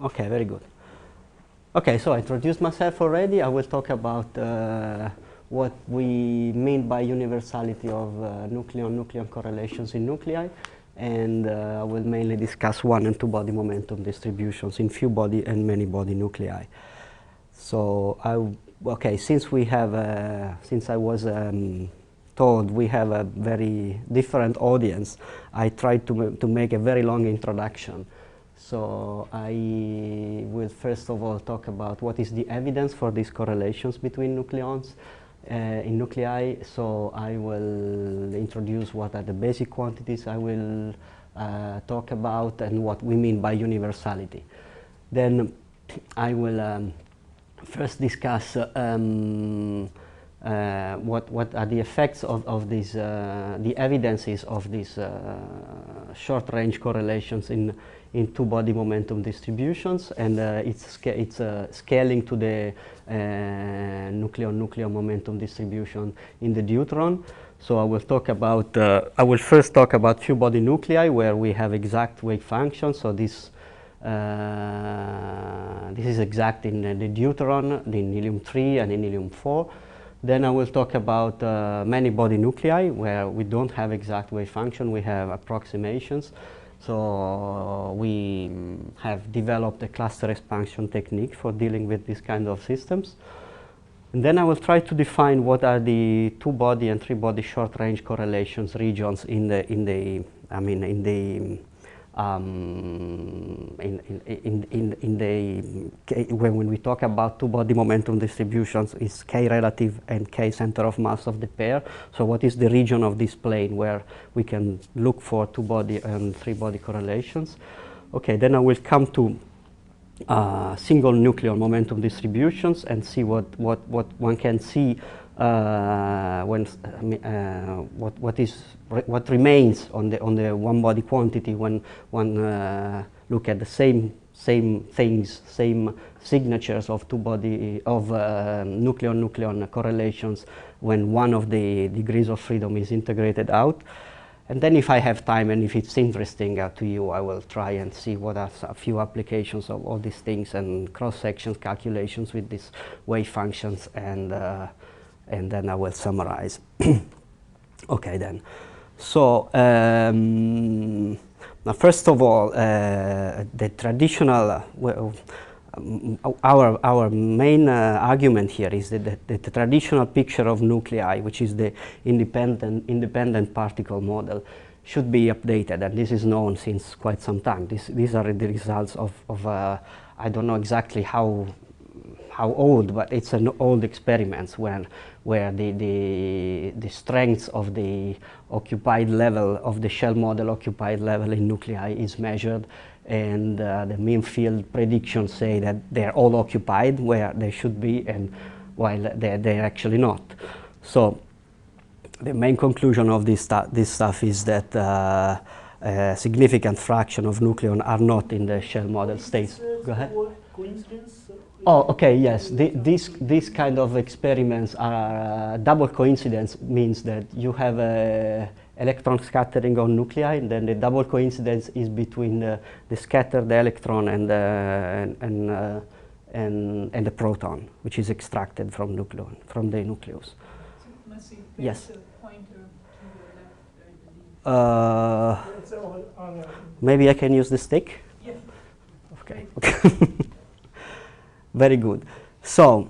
Okay, very good. Okay, so I introduced myself already. I will talk about what we mean by universality of nucleon correlations in nuclei, and I will mainly discuss one and two body momentum distributions in few body and many body nuclei. So okay, since we have since I was told we have a very different audience, I tried to make a very long introduction. So I will first of all talk about what is the evidence for these correlations between nucleons in nuclei. So I will introduce what are the basic quantities I will talk about and what we mean by universality. Then I will first discuss what are the effects of these, the evidences of these short-range correlations in two-body momentum distributions, and it's scaling to the nucleon momentum distribution in the deuteron. So I will talk about, I will first talk about few-body nuclei where we have exact wave functions. So this is exact in the deuteron, the helium-3 and in helium-4. Then I will talk about many body nuclei where we don't have exact wave function, we have approximations. So we have developed a cluster expansion technique for dealing with this kind of systems. And then I will try to define what are the two-body and three-body short-range correlations regions when we talk about two-body momentum distributions, is K relative and K center of mass of the pair. So what is the region of this plane where we can look for two-body and three-body correlations? Okay, then I will come to single nucleon momentum distributions and see what one can see what remains on the one-body quantity when one look at the same things, same signatures of two-body of nucleon correlations when one of the degrees of freedom is integrated out. And then if I have time and if it's interesting to you, I will try and see what are a few applications of all these things and cross-sections calculations with these wave functions, and then I will summarize. Okay then. So now first of all, the traditional our main argument here is that the traditional picture of nuclei, which is the independent particle model, should be updated, and this is known since quite some time. These are the results of I don't know exactly how old, but it's an old experiments where the strength of the occupied level of the shell model occupied level in nuclei is measured, and the mean field predictions say that they're all occupied where they should be, and while they're actually not. So the main conclusion of this stuff is that a significant fraction of nucleon are not in the shell model states. Go ahead. Coincidence? Oh, okay, yes. These kind of experiments are double coincidence, means that you have a electron scattering on nuclei, and then the double coincidence is between the scattered electron and the proton, which is extracted from the nucleus. So, Massi, yes. A pointer to the left, I believe. Maybe I can use the stick? Yeah. Okay. Very good. So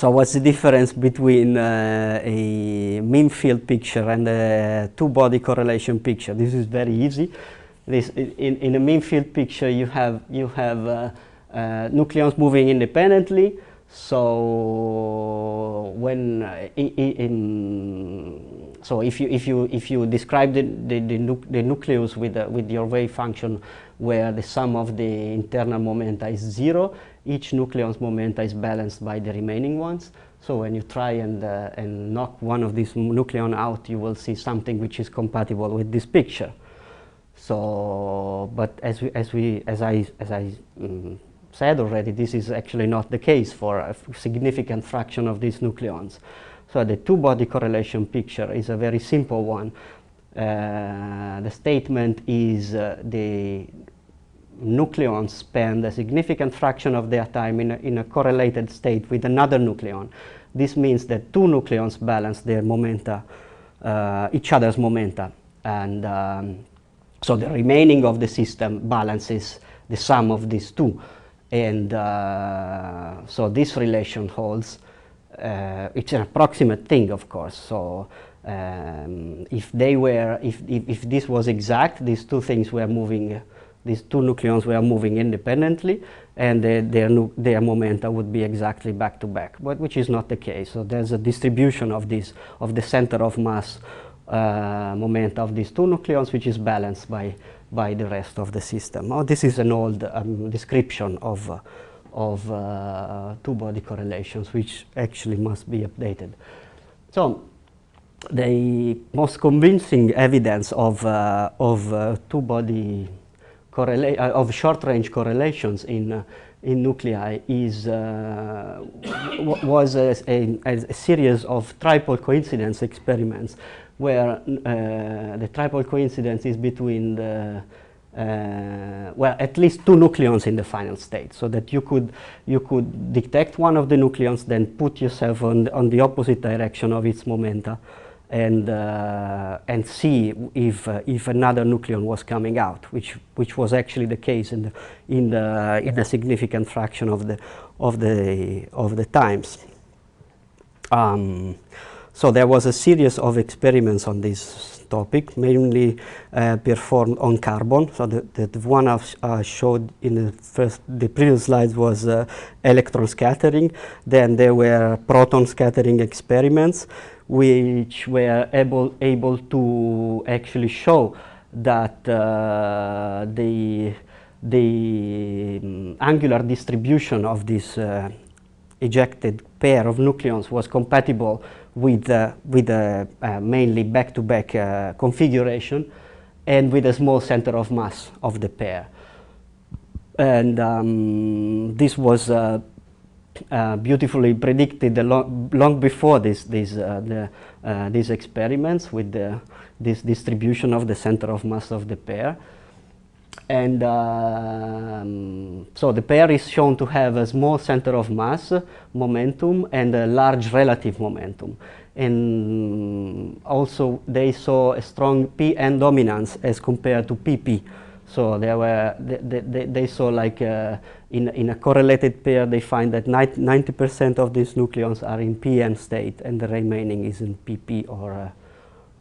what's the difference between a mean field picture and a two-body correlation picture? This is very easy. In a mean field picture, you have nucleons moving independently. So when if you describe the nucleus with your wave function where the sum of the internal momenta is 0, each nucleon's momenta is balanced by the remaining ones. So when you try and knock one of these nucleon out, you will see something which is compatible with this picture. So, but as I said already, this is actually not the case for a significant fraction of these nucleons. So the two-body correlation picture is a very simple one. The statement is nucleons spend a significant fraction of their time in a correlated state with another nucleon. This means that two nucleons balance their momenta, each other's momenta, and so the remaining of the system balances the sum of these two, and so this relation holds. It's an approximate thing, of course. So if this was exact, these two things were moving. These two nucleons were moving independently, and their momenta would be exactly back to back, but which is not the case. So there's a distribution of the center of mass momenta of these two nucleons, which is balanced by the rest of the system. Oh, this is an old description of two-body correlations, which actually must be updated. So the most convincing evidence of two-body of short-range correlations in nuclei was a series of triple coincidence experiments, where the triple coincidence is between well, at least two nucleons in the final state, so that you could detect one of the nucleons, then put yourself on the opposite direction of its momenta, and see if another nucleon was coming out, which was actually the case in a significant fraction of the times. So there was a series of experiments on this topic, mainly performed on carbon. So the one I showed in the previous slides was electron scattering. Then there were proton scattering experiments, which were able to actually show that the angular distribution of this ejected pair of nucleons was compatible with mainly back-to-back configuration, and with a small center of mass of the pair. And this was beautifully predicted long before these experiments with this distribution of the center of mass of the pair. And so the pair is shown to have a small center of mass momentum and a large relative momentum. And also they saw a strong Pn dominance as compared to Pp. So they saw, like in a correlated pair, they find that 90% of these nucleons are in Pn state, and the remaining is in Pp or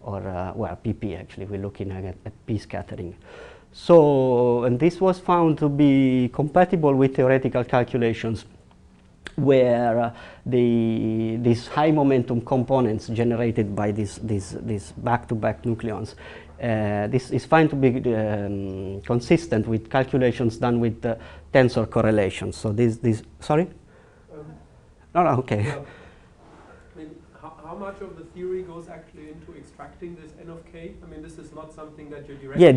well, Pp actually. We're looking at P scattering. So, and this was found to be compatible with theoretical calculations, where these high momentum components generated by these back-to-back nucleons, this is found to be consistent with calculations done with tensor correlations. So sorry? No, okay. Yeah. I mean, how much of the theory goes actually into extracting this n of k? I mean, this is not something that you directly. Yeah,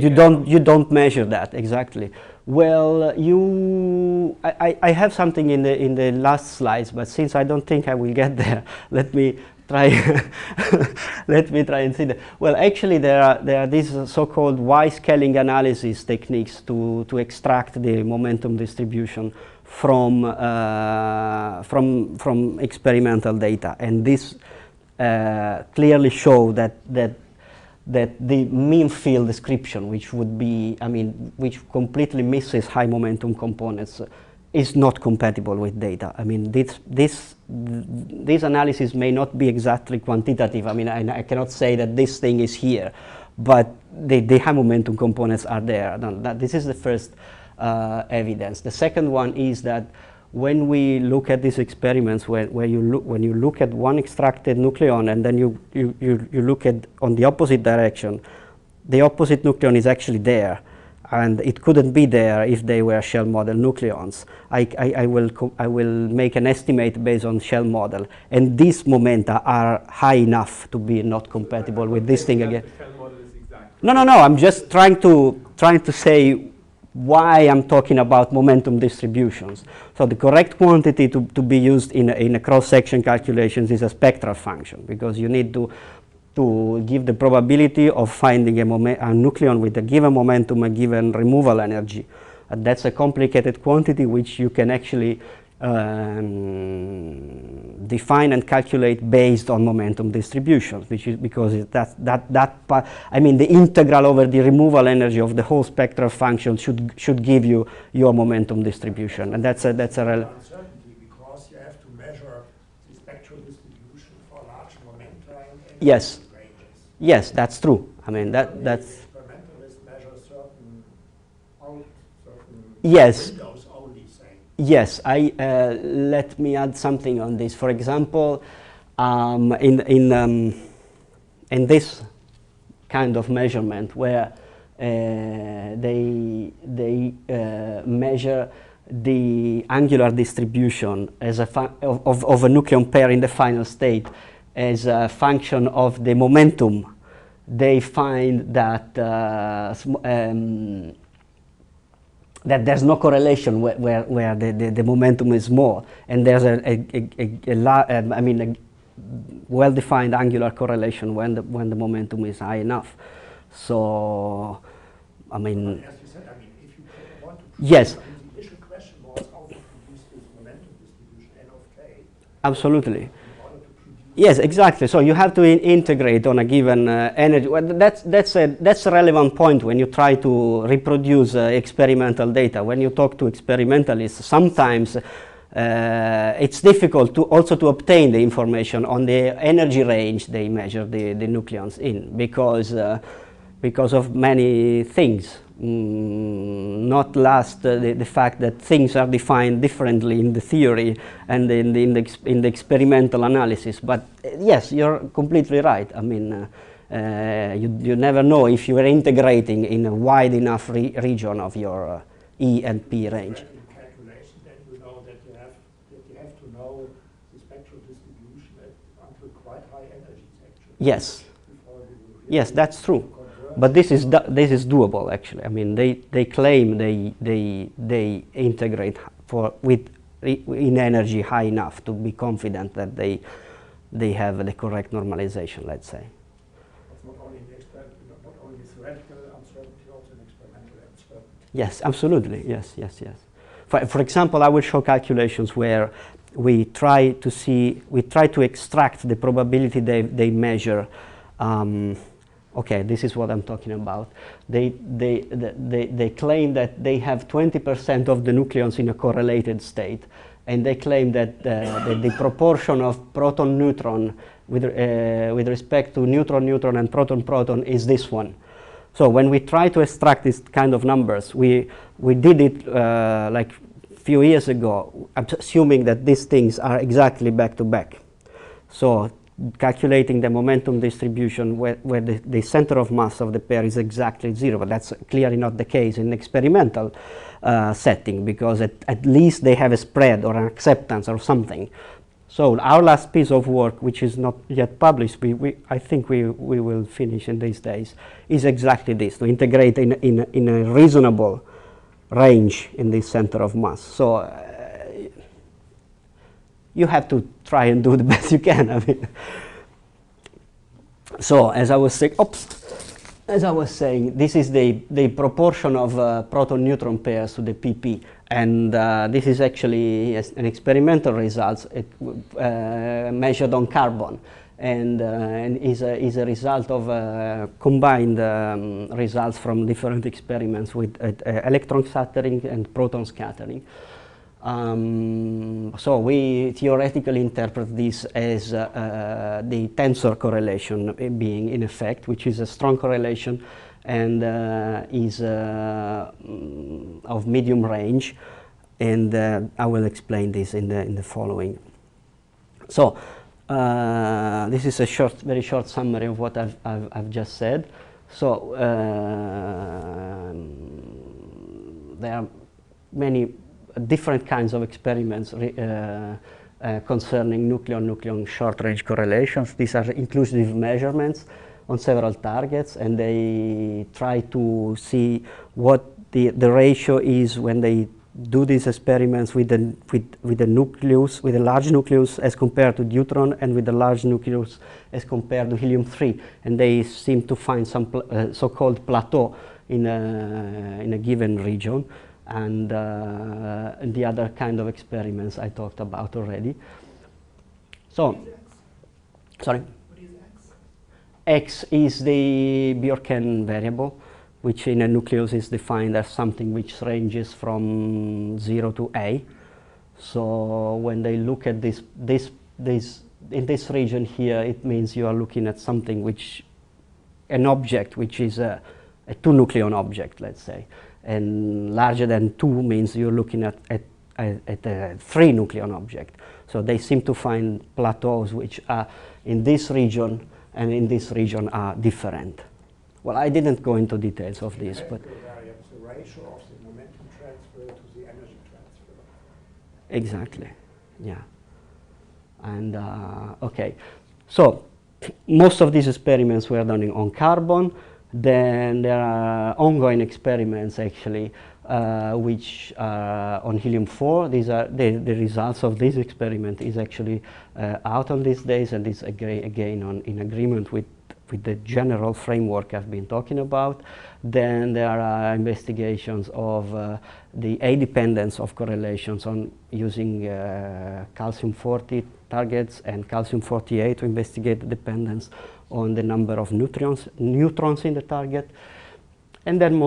you don't measure that exactly. Well, I have something in the last slides, but since I don't think I will get there, let me try. Let me try and see that. Well, actually, there are these so-called Y-scaling analysis techniques to extract the momentum distribution from experimental data, and this clearly show that the mean field description, which would be, I mean, which completely misses high momentum components, is not compatible with data. I mean, this analysis may not be exactly quantitative. I mean, I cannot say that this thing is here, but the high momentum components are there. This is the first evidence. The second one is that when we look at these experiments, when you look at one extracted nucleon and then you look at on the opposite direction, the opposite nucleon is actually there, and it couldn't be there if they were shell model nucleons. I will make an estimate based on shell model, and these momenta are high enough to be not compatible with this thing again. The shell model is exact. No. I'm just trying to say why I'm talking about momentum distributions. So the correct quantity to be used in a cross-section calculations is a spectral function, because you need to give the probability of finding a nucleon with a given momentum, a given removal energy, That's a complicated quantity which you can actually define and calculate based on momentum distributions, which is because I mean the integral over the removal energy of the whole spectral function should give you your momentum distribution, and that's a uncertainty because you have to measure the spectral distribution for large momenta and yes, ranges. yes, that's true. I mean that's Experimentalists measure certain yes. windows only, say. Yes, let me add something on this. For example, in this kind of measurement where they measure the angular distribution as a of a nucleon pair in the final state as a function of the momentum, they find that that there's no correlation where the momentum is small, and there's a well-defined angular correlation when the momentum is high enough. So, I mean, as you said, I mean, if you want to yes, the initial question was how to produce this momentum distribution N of K. absolutely. In order to produce Yes, exactly. So you have to integrate on a given energy. Well, that's a relevant point when you try to reproduce experimental data. When you talk to experimentalists, sometimes it's difficult to also to obtain the information on the energy range they measure the nucleons in because of many things. Not last the fact that things are defined differently in the theory and in the experimental analysis. But yes, you're completely right. I mean, you never know if you are integrating in a wide enough region of your E and P range. in calculation, then you know that you have to know the spectral distribution until quite high energies actually. Yes. Before you will really Yes, that's true. convert. But this is doable actually. I mean, they claim they integrate in energy high enough to be confident that they have the correct normalization. Let's say. It's not only not only theoretical uncertainty, also an experimental uncertainty. Yes, absolutely. Yes. For example, I will show calculations where we try to extract the probability they measure. Okay, this is what I'm talking about. They claim that they have 20% of the nucleons in a correlated state, and they claim that the proportion of proton-neutron with respect to neutron-neutron and proton-proton is this one. So when we try to extract this kind of numbers, we did it like a few years ago, assuming that these things are exactly back-to-back. So calculating the momentum distribution where the center of mass of the pair is exactly zero, but that's clearly not the case in experimental setting, because at least they have a spread or an acceptance or something. So our last piece of work, which is not yet published, I think we will finish in these days, is exactly this, to integrate in a reasonable range in the center of mass. So you have to try and do the best you can. I mean, so as I was saying, this is the proportion of proton-neutron pairs to the pp, and this is actually an experimental result measured on carbon, and is a result of combined results from different experiments with electron scattering and proton scattering. So we theoretically interpret this as the tensor correlation being in effect, which is a strong correlation and is of medium range, and I will explain this in the following. So this is a very short summary of what I've just said. So there are many different kinds of experiments concerning nucleon short-range correlations. These are inclusive measurements on several targets, and they try to see what the ratio is when they do these experiments with the nucleus, with a large nucleus as compared to deuteron, and with a large nucleus as compared to helium-3, and they seem to find some so-called plateau in a given region. and the other kind of experiments I talked about already. So, sorry? What is X? X is the Bjorken variable, which in a nucleus is defined as something which ranges from 0 to A. So when they look at this in this region here, it means you are looking at something which, an object which is a 2 nucleon object, let's say. And larger than 2 means you're looking at a 3 nucleon object. So they seem to find plateaus which are in this region and in this region are different. Well, I didn't go into details of this, but The ratio of the momentum transfer to the energy transfer. exactly, yeah. And okay, so most of these experiments were done on carbon. Then there are ongoing experiments actually which are on helium-4. These are the results of this experiment is actually out on these days, and is again in agreement with the general framework I've been talking about. Then there are investigations of the A dependence of correlations on using calcium-40 targets and calcium-48 to investigate the dependence on the number of neutrons in the target. And then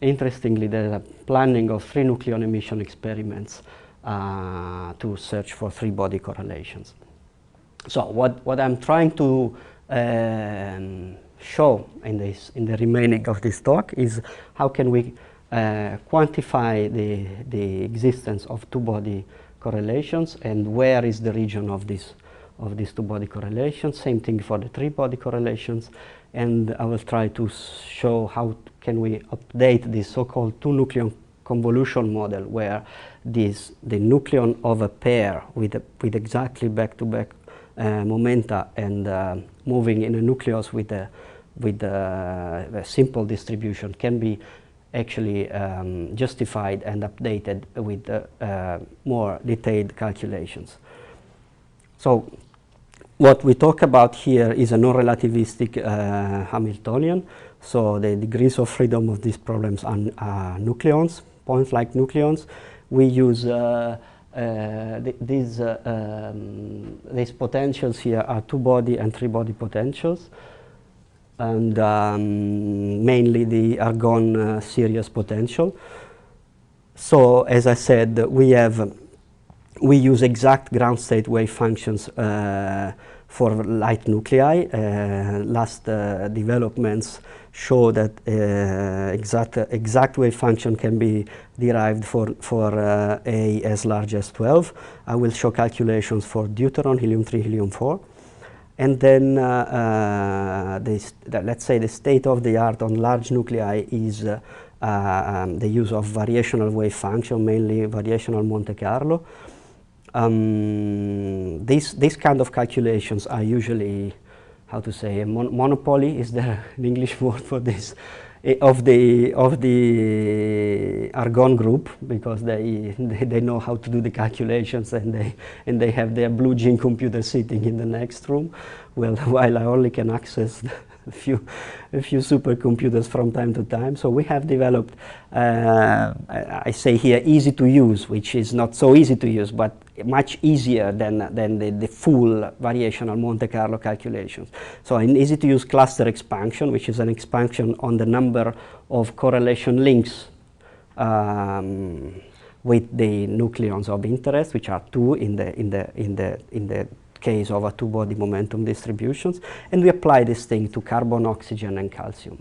interestingly, there's a planning of 3 nucleon emission experiments to search for 3-body correlations. So what I'm trying to show in the remaining of this talk is how can we quantify the existence of 2-body correlations, and where is the region of these 2-body correlations. Same thing for the 3-body correlations, and I will try to show how can we update this so-called 2-nucleon convolution model, where the nucleon of a pair with exactly back-to-back momenta and moving in a nucleus with a simple distribution can be actually justified and updated with more detailed calculations. So what we talk about here is a non-relativistic Hamiltonian. So the degrees of freedom of these problems are nucleons, point-like nucleons. We use these potentials here are 2-body and 3-body potentials, and mainly the argon series potential. So as I said, we use exact ground state wave functions for light nuclei. Last developments show that exact wave function can be derived for A as large as 12. I will show calculations for deuteron, helium-3, helium-4. And then let's say the state of the art on large nuclei is the use of variational wave function, mainly variational Monte Carlo. These kind of calculations are usually, how to say, a monopoly, is there an English word for this, of the argon group, because they know how to do the calculations, and they have their blue gene computer sitting in the next room, well, while I only can access a few supercomputers from time to time. So we have developed, I say here, easy to use, which is not so easy to use, but much easier than the full variational Monte Carlo calculations. So an easy to use cluster expansion, which is an expansion on the number of correlation links with the nucleons of interest, which are 2 in the case of a 2-body momentum distributions, and we apply this thing to carbon, oxygen, and calcium.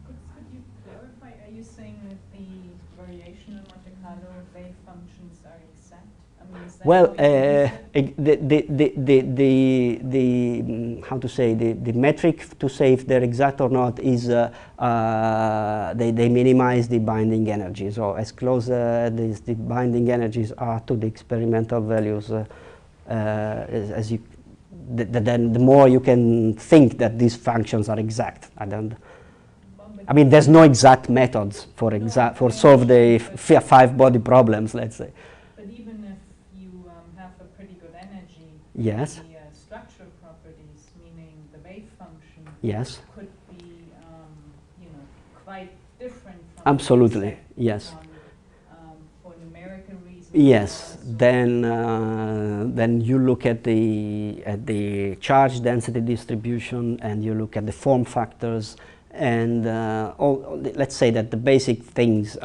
Could you clarify, are you saying that the variational Monte Carlo wave functions are exact? I mean, is that Well, how to say, the metric to say if they're exact or not is they minimize the binding energy. So as close as the binding energies are to the experimental values, then the more you can think that these functions are exact. I mean, there's no exact methods for solve the 5-body problems, let's say. But even if you have a pretty good energy, Yes. the structural properties, meaning the wave function, Yes. could be quite different from Absolutely, accept yes. for numerical reasons. Yes, also. then you look at the charge density distribution, and you look at the form factors, and let's say that the basic things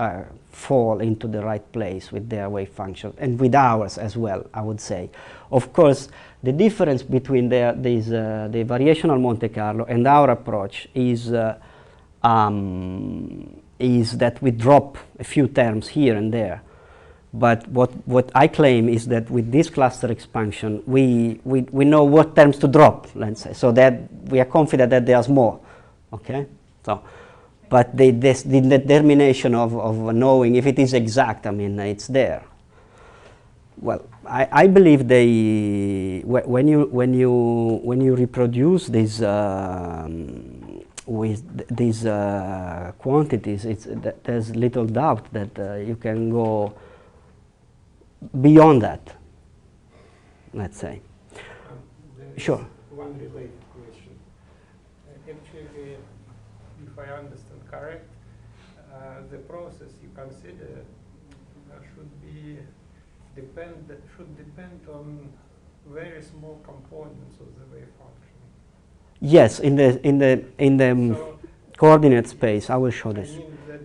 fall into the right place with their wave function, and with ours as well, I would say. Of course, the difference between the variational Monte Carlo and our approach is that we drop a few terms here and there. But what I claim is that with this cluster expansion, we know what terms to drop, let's say, so that we are confident that there's more. Okay? So, but the determination of knowing if it is exact, I mean, it's there. Well, I believe when you reproduce these with these quantities, there's little doubt that you can go beyond that, let's say. Sure. One related question. Actually, if I understand correct, the process you consider should depend on very small components of the wave function. Yes, in the So coordinate space, I will show this. I mean that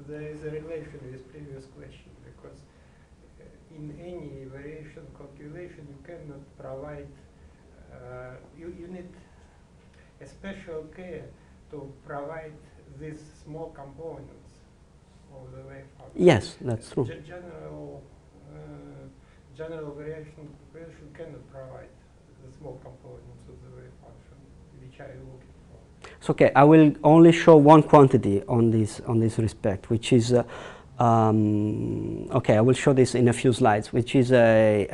there is a relation with previous question, because in any variation calculation you cannot provide, you need a special care to provide these small components of the wave function. Yes, that's true. General variation calculation cannot provide the small components of the wave function, which I am looking for. So, okay, I will only show one quantity on this respect, which is okay. I will show this in a few slides, which is a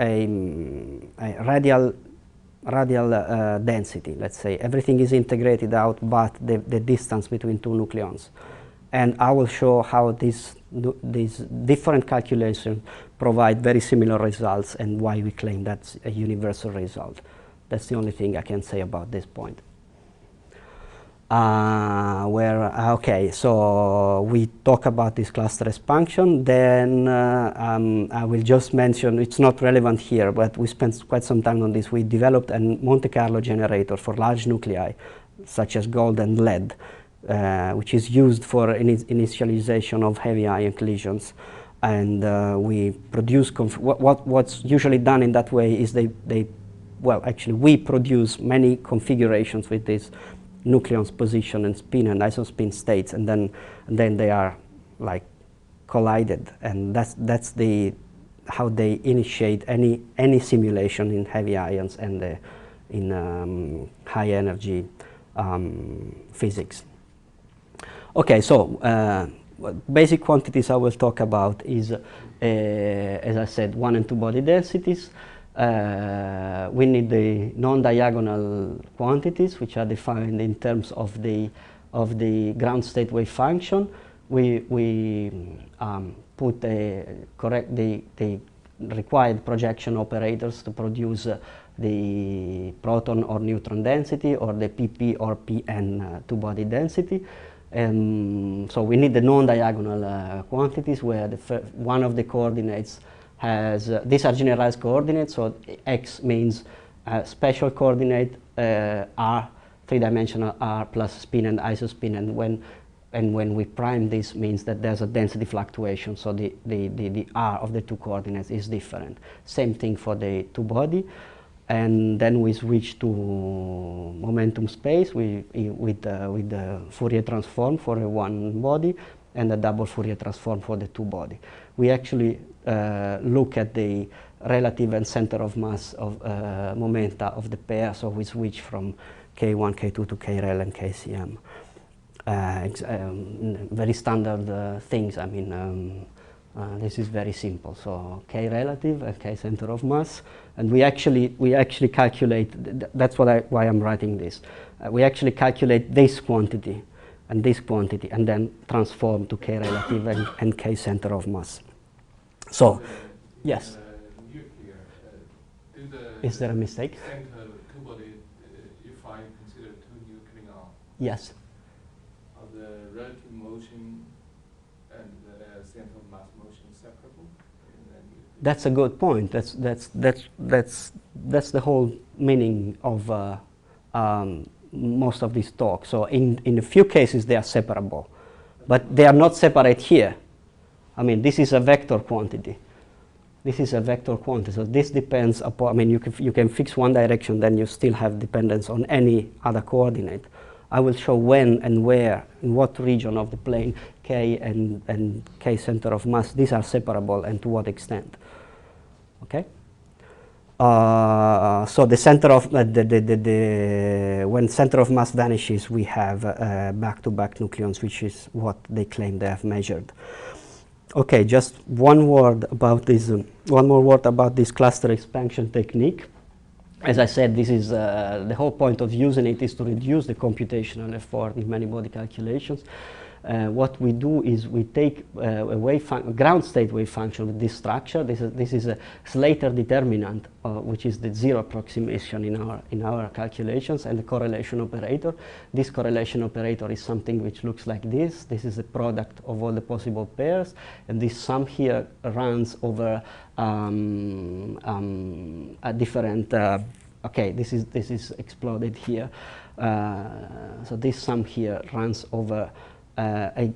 radial density. Let's say everything is integrated out, but the distance between two nucleons, and I will show how these different calculations provide very similar results, and why we claim that's a universal result. That's the only thing I can say about this point. Okay, so we talk about this cluster expansion, then I will just mention, it's not relevant here, but we spent quite some time on this. We developed a Monte Carlo generator for large nuclei, such as gold and lead, which is used for initialization of heavy ion collisions. And we produce, what's usually done in that way is well, actually we produce many configurations with this nucleon's position and spin and isospin states, and then they are like collided, and that's how they initiate any simulation in heavy ions and in high energy physics. Okay, so basic quantities I will talk about is, as I said, 1 and 2 body densities. We need the non-diagonal quantities, which are defined in terms of the ground state wave function. We put the required projection operators to produce the proton or neutron density, or the pp or pn two-body density. So we need the non-diagonal quantities, where one of the coordinates has, these are generalized coordinates, so x means spatial coordinate, r, three-dimensional r plus spin and isospin, and when we prime this, means that there's a density fluctuation, so the r of the two coordinates is different. Same thing for the two-body. And then we switch to momentum space with the Fourier transform for a one body and a double Fourier transform for the two body. We actually look at the relative and center of mass of momenta of the pair, so we switch from K1, K2 to KREL and KCM. Very standard things. I mean, this is very simple. So K relative and K center of mass, and we actually calculate. That's why I'm writing this. We actually calculate this quantity, and then transform to K relative and K center of mass. So, yes. Is there a mistake? Center two-body, if I consider two nucleon, Yes. the relative motion center of mass motion separable? That's a good point. That's the whole meaning of most of these talks. So in a few cases they are separable, but they are not separate here. I mean, this is a vector quantity. This is a vector quantity. So this depends upon. I mean, you can fix one direction, then you still have dependence on any other coordinate. I will show when and where, in what region of the plane K and K center of mass, these are separable and to what extent. Okay? So the center of, when center of mass vanishes, we have back-to-back nucleons, which is what they claim they have measured. Okay, just one word about this, one more word about this cluster expansion technique. As I said, this is the whole point of using it is to reduce the computational effort in many-body calculations. What we do is we take a ground state wave function with this structure. This is a Slater determinant, which is the zero approximation in our calculations, and the correlation operator. This correlation operator is something which looks like this. This is a product of all the possible pairs, and this sum here runs over a different. Okay, this is exploded here. So this sum here runs over a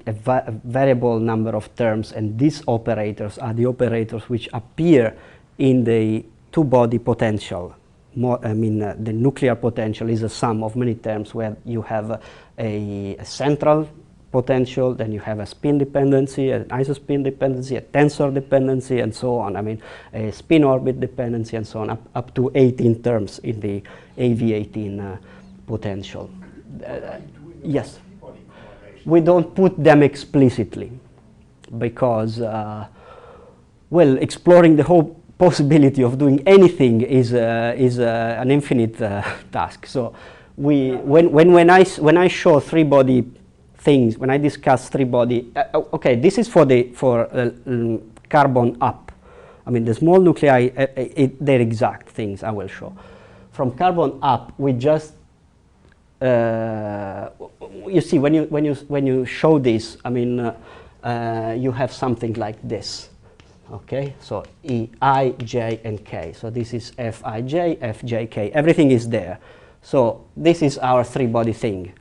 variable number of terms, and these operators are the operators which appear in the two-body potential. The nuclear potential is a sum of many terms where you have a central potential, then you have a spin dependency, an isospin dependency, a tensor dependency, and so on. I mean, a spin orbit dependency, and so on, up to 18 terms in the AV18 potential. Yes. We don't put them explicitly because, well, exploring the whole possibility of doing anything is an infinite task. So when I show three-body things, when I discuss three-body, okay, this is for carbon up. I mean, the small nuclei, they're exact things I will show. From carbon up, we just you see, when you show this, I mean, you have something like this, okay? So E, I, J, and K. So this is Fij, Fj, K. Everything is there. So this is our three-body thing,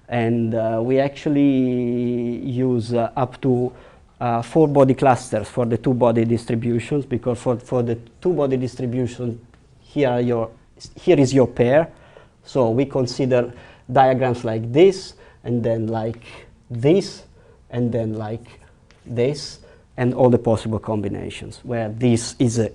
and we actually use up to 4-body clusters for the two-body distributions, because for the two-body distribution, here is your pair. So we consider diagrams like this, and then like this, and then like this, and all the possible combinations where this is a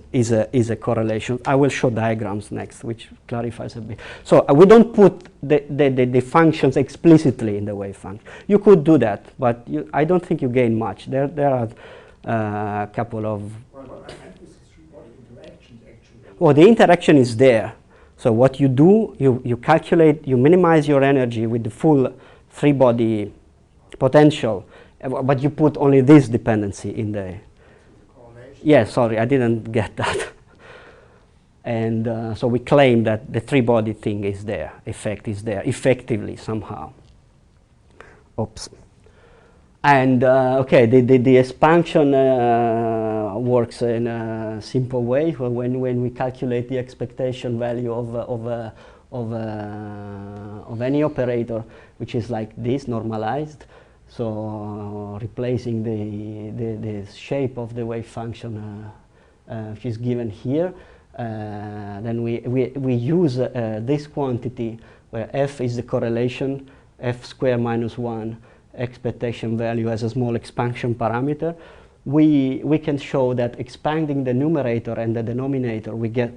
correlation. I will show diagrams next, which clarifies a bit. So we don't put the functions explicitly in the wave function. You could do that, but I don't think you gain much. There are a couple of. Well, what I meant is the three-body interactions actually. Well, the interaction is there. So what you do, you calculate, you minimize your energy with the full three-body potential, but you put only this dependency in the. Yeah, sorry, I didn't get that. And so we claim that the three-body thing is there, effect is there, effectively somehow. Oops. And okay, the expansion works in a simple way. When we calculate the expectation value of any operator, which is like this, normalized, so replacing the shape of the wave function which is given here, then we use this quantity where f is the correlation, f square minus 1, expectation value as a small expansion parameter. We can show that expanding the numerator and the denominator, we get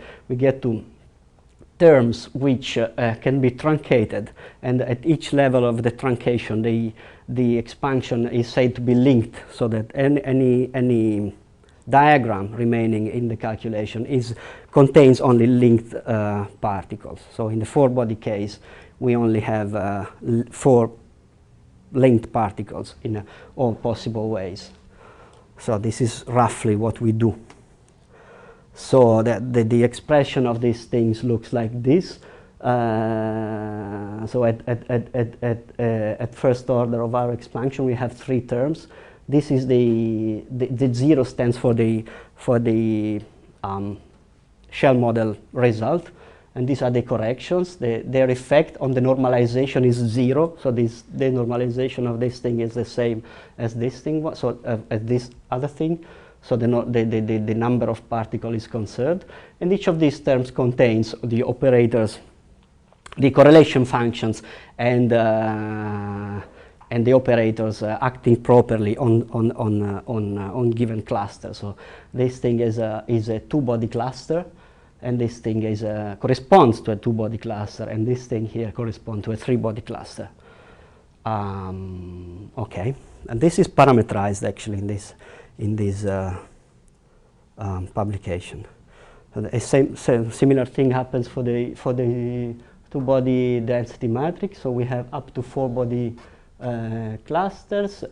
to terms which can be truncated, and at each level of the truncation, the expansion is said to be linked, so that any diagram remaining in the calculation contains only linked particles. So in the 4-body case, we only have 4 linked particles in all possible ways. So this is roughly what we do. So that the expression of these things looks like this. So at first order of our expansion, we have 3 terms. this is the 0 stands for the shell model result, and these are the corrections. Their effect on the normalization is 0, so the normalization of this thing is the same as this thing, so as this other thing. So the number of particles is conserved, and each of these terms contains the operators, the correlation functions, and the operators acting properly on given cluster. So this thing is a two-body cluster, and this thing corresponds to a two-body cluster, and this thing here corresponds to a three-body cluster. Okay, and this is parameterized actually in this publication. So the similar thing happens for the two-body density matrix. So we have up to 4-body clusters.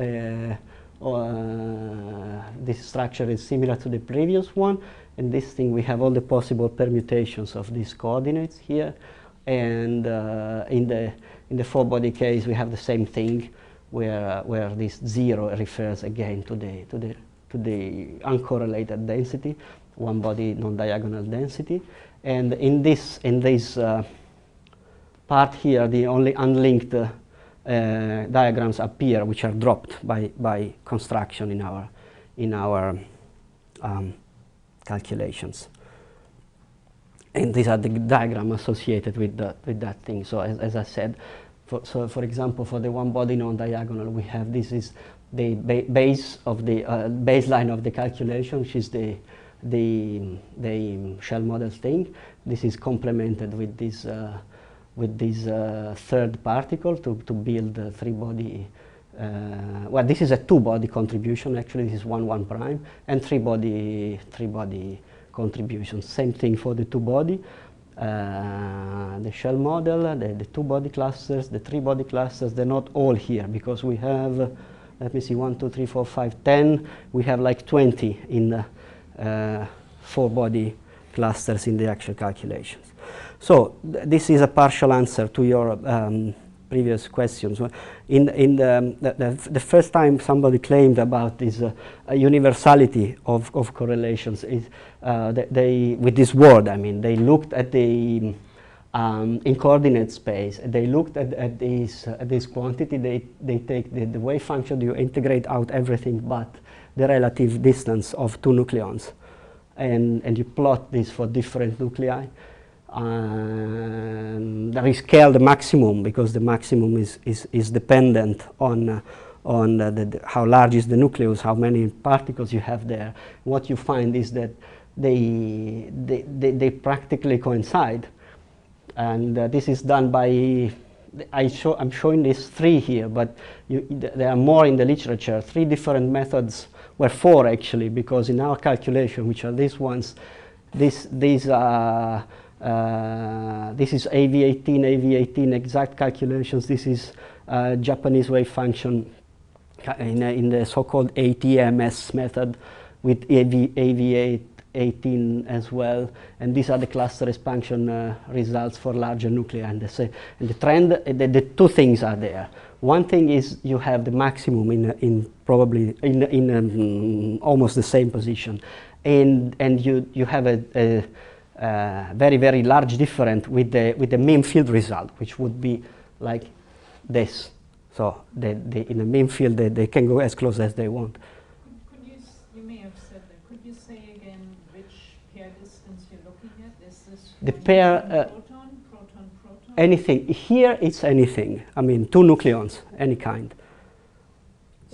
This structure is similar to the previous one, and this thing we have all the possible permutations of these coordinates here. And in the 4-body case, we have the same thing, where this 0 refers again to the uncorrelated density, one-body non-diagonal density. And in this part here, the only unlinked diagrams appear, which are dropped by construction in our calculations. And these are the diagram associated with that thing. So as I said, for example, for the one-body non-diagonal, we have this is the base of the baseline of the calculation, which is the shell model thing. This is complemented with this third particle to build a three-body. Well, this is a two-body contribution. Actually, this is 1 prime, and three-body contribution. Same thing for the two-body. The shell model, the two-body clusters, the three-body clusters. They're not all here because we have. Let me see, 1, 2, 3, 4, 5, 10. We have like 20 in the 4-body clusters in the actual calculations. So this is a partial answer to your previous questions. In the first time somebody claimed about this universality of correlations is they with this word. I mean, they looked at the in coordinate space. They looked at this quantity. They take the wave function. You integrate out everything but the relative distance of two nucleons, and you plot this for different nuclei. There is scale the maximum because the maximum is dependent on how large is the nucleus, how many particles you have there. What you find is that they practically coincide, and this is done by. I'm showing these 3 here, but there are more in the literature. 3 different methods, well 4 actually, because in our calculation, which are these ones, these are. This is AV18 exact calculations. This is Japanese wave function in the so-called ATMS method with AV18 as well. And these are the cluster expansion results for larger nuclei. And the trend, the 2 things are there. One thing is you have the maximum in almost the same position, and you have a very, very large difference with the mean field result, which would be like this. So in the mean field, they can go as close as they want. Could you may have said that. Could you say again which pair distance you're looking at? Is this the pair proton? Anything. Here it's anything. I mean, 2 nucleons, any kind.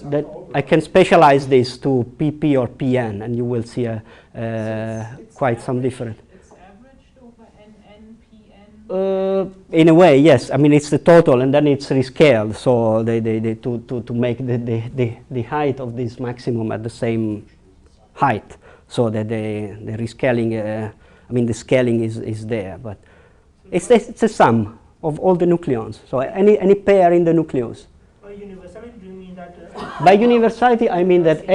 That I can specialize this to PP or PN, and you will see quite some difference. In a way, yes. I mean, it's the total, and then it's rescaled. So to make the height of this maximum at the same height, so that the rescaling. I mean, the scaling is there, but it's a sum of all the nucleons. So any pair in the nucleus. By universality, do you mean that? By universality, I mean that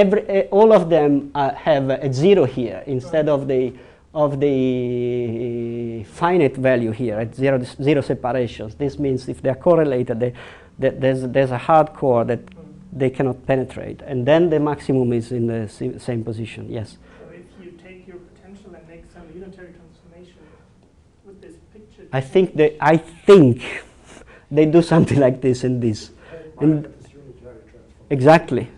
all of them have a 0 here instead of the finite value here at zero separations. This means if they are correlated, there's a hard core that they cannot penetrate. And then the maximum is in the same position, yes. So if you take your potential and make some unitary transformation with this picture. I think they do something like this in this. Exactly,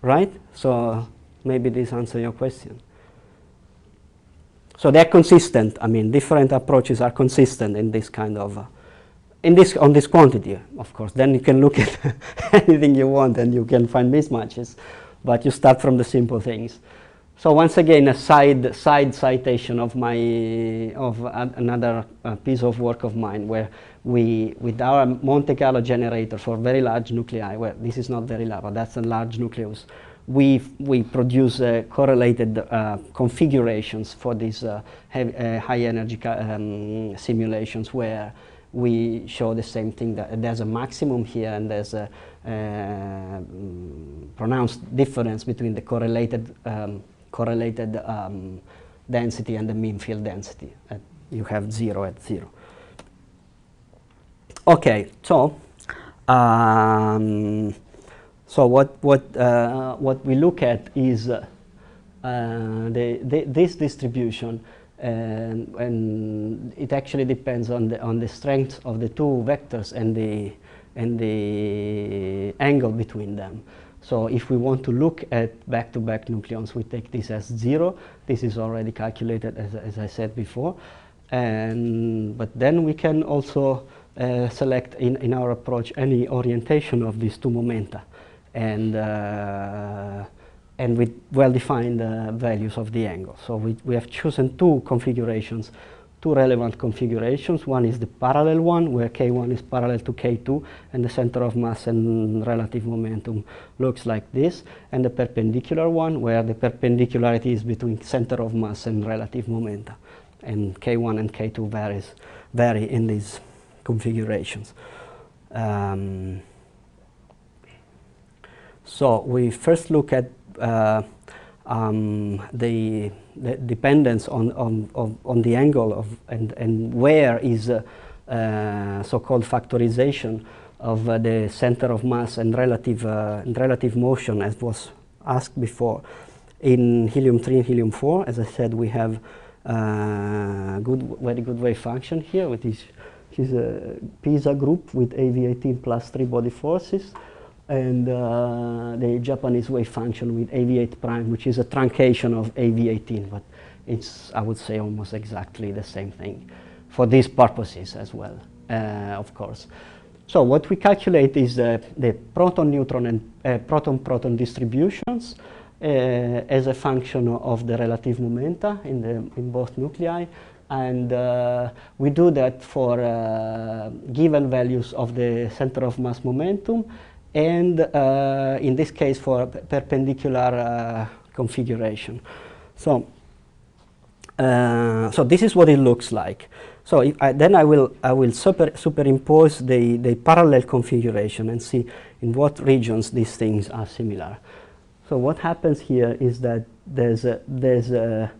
right? So maybe this answers your question. So they're consistent. I mean, different approaches are consistent in this kind of, on this quantity, of course. Then you can look at anything you want and you can find mismatches, but you start from the simple things. So once again, a side citation of another piece of work of mine, where we, with our Monte Carlo generator for very large nuclei, well, this is not very large, but that's a large nucleus, we produce correlated configurations for these high energy simulations, where we show the same thing, that there's a maximum here and there's a pronounced difference between the correlated density and the mean field density. You have 0 at 0. Okay, so what we look at is this distribution, and it actually depends on the strength of the two vectors and the angle between them. So if we want to look at back-to-back nucleons, we take this as 0. This is already calculated, as I said before. But then we can also select in our approach any orientation of these two momenta, and with well-defined values of the angle. So we have chosen two configurations, two relevant configurations. One is the parallel one, where K1 is parallel to K2, and the center of mass and relative momentum looks like this, and the perpendicular one, where the perpendicularity is between center of mass and relative momenta, and K1 and K2 vary in these configurations. So we first look at the dependence on the angle and where is so-called factorization of the center of mass and relative motion, as was asked before. In helium-3 and helium-4, as I said, we have very good wave function here, with this Pisa group with AV18 plus 3 body forces, and the Japanese wave function with AV8 prime, which is a truncation of AV18, but it's, I would say, almost exactly the same thing for these purposes as well, of course. So what we calculate is the proton-neutron and proton-proton distributions as a function of the relative momenta in both nuclei, and we do that for given values of the center of mass momentum, and in this case for perpendicular configuration. So this is what it looks like. So if then I will superimpose the parallel configuration and see in what regions these things are similar. So what happens here is that there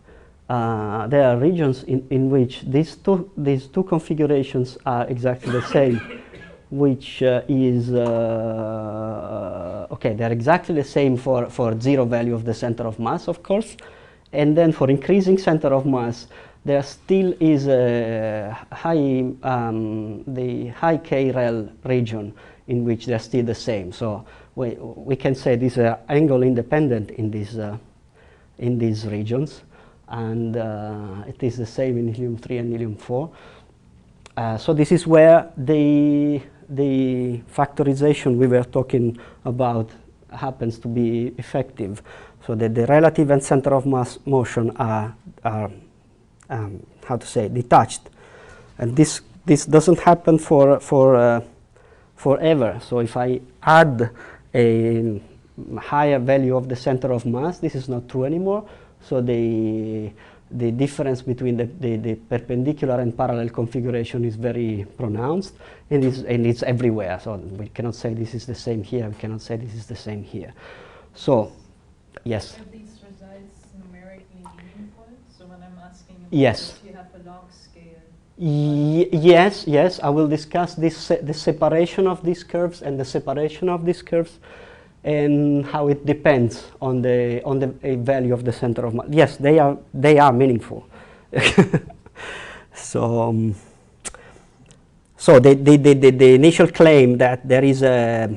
are regions in which these two configurations are exactly the same, which is okay. They're exactly the same for 0 value of the center of mass, of course, and then for increasing center of mass, there still is a the high K-rel region in which they're still the same. So we can say these are angle independent in these regions, and it is the same in helium-3 and helium-4. So this is where the factorization we were talking about happens to be effective, so that the relative and center of mass motion are how to say, detached, and this doesn't happen forever. So if I add a higher value of the center of mass, this is not true anymore. So the difference between the perpendicular and parallel configuration is very pronounced, and it's everywhere. So we cannot say this is the same here, we cannot say this is the same here. So, yes? Are these results numerically meaningful? So when I'm asking about yes. if you have a log scale. Yes, I will discuss the separation of these curves and the separation of these curves and how it depends on the value of the center of mass. Yes, they are meaningful. So. So the initial claim that there is a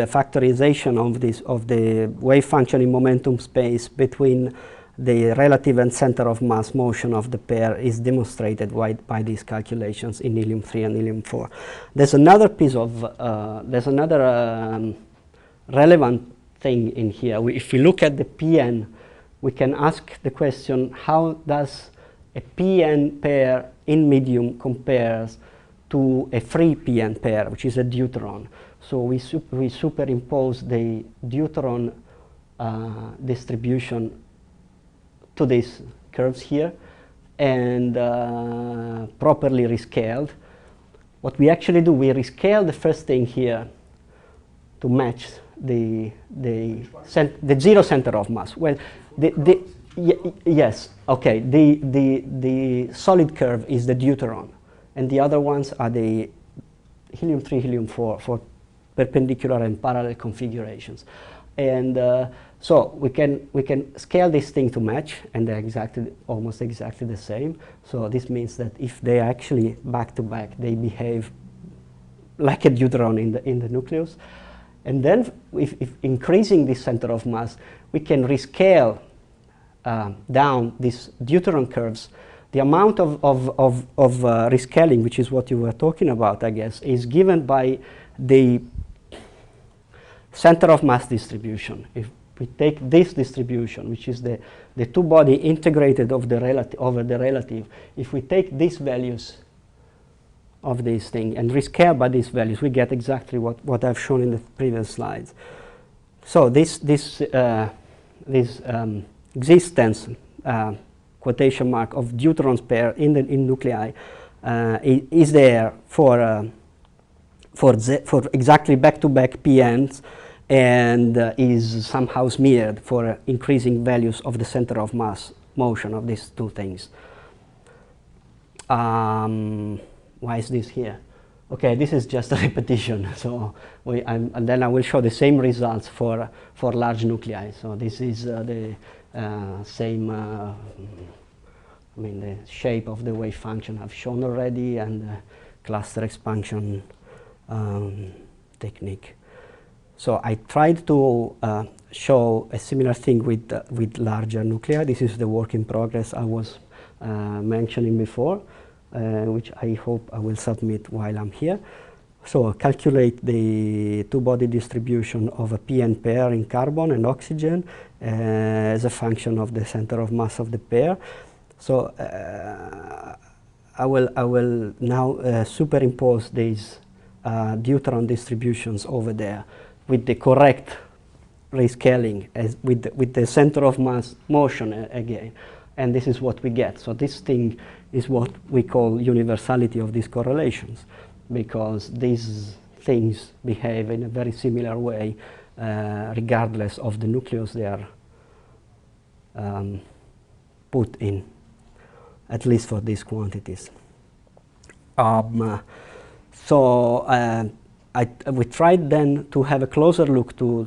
factorization of the wave function in momentum space between the relative and center of mass motion of the pair is demonstrated by these calculations in helium-3 and helium-4. There's another piece of relevant thing in here. If we look at the PN, we can ask the question: how does a PN pair in medium compares to a free PN pair, which is a deuteron? So we superimpose the deuteron distribution to these curves here and properly rescaled. What we actually do, we rescale the first thing here to match the zero center of mass. Well, yes, okay. The solid curve is the deuteron, and the other ones are the helium-3, helium-4 for perpendicular and parallel configurations. And so we can scale this thing to match, and they're almost exactly the same. So this means that if they are actually back to back, they behave like a deuteron in the nucleus. And then if increasing the center of mass, we can rescale down these deuteron curves. The amount of rescaling, which is what you were talking about, I guess, is given by the center of mass distribution. If we take this distribution, which is the two-body integrated over the relative, if we take these values of this thing and rescale by these values, we get exactly what I've shown in the previous slides. So this existence quotation mark of deuterons pair in nuclei is there for exactly back-to-back PNs, and is somehow smeared for increasing values of the center of mass motion of these two things. Why is this here? Okay, this is just a repetition. So and then I will show the same results for large nuclei. So this is the same. The shape of the wave function I've shown already, and the cluster expansion technique. So I tried to show a similar thing with larger nuclei. This is the work in progress I was mentioning before, which I hope I will submit while I'm here. So calculate the two-body distribution of a PN pair in carbon and oxygen as a function of the center of mass of the pair. So I will now superimpose these deuteron distributions over there with the correct rescaling as with the center of mass motion again, and this is what we get. So this thing is what we call universality of these correlations, because these things behave in a very similar way regardless of the nucleus they are put in, at least for these quantities. We tried then to have a closer look to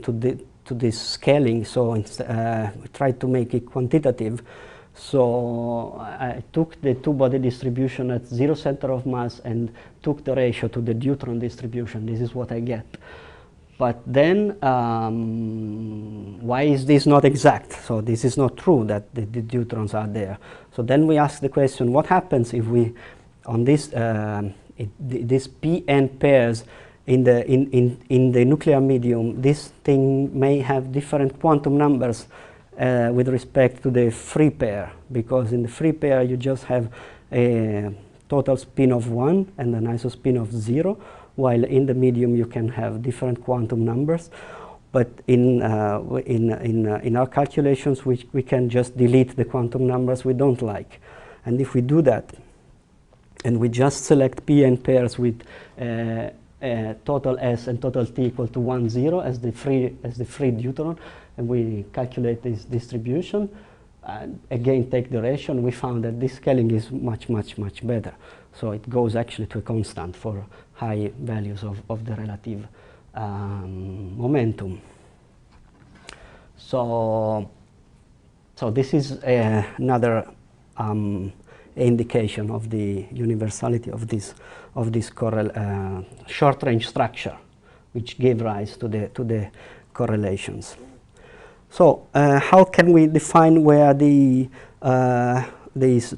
this scaling. So we tried to make it quantitative. So I took the two-body distribution at zero center of mass and took the ratio to the deuteron distribution. This is what I get. But then, why is this not exact? So this is not true that the deuterons are there. So then we ask the question: what happens if we, on this these PN pairs in the nuclear medium, this thing may have different quantum numbers with respect to the free pair, because in the free pair you just have a total spin of 1 and an isospin of 0, while in the medium you can have different quantum numbers. But in our calculations we can just delete the quantum numbers we don't like. And if we do that, and we just select PN pairs with total S and total T equal to 1, 0 as the free deuteron, and we calculate this distribution, and again take the ratio, and we found that this scaling is much better. So it goes actually to a constant for high values of the relative momentum. So this is another indication of the universality of this short-range structure, which gave rise to the correlations. So how can we define where this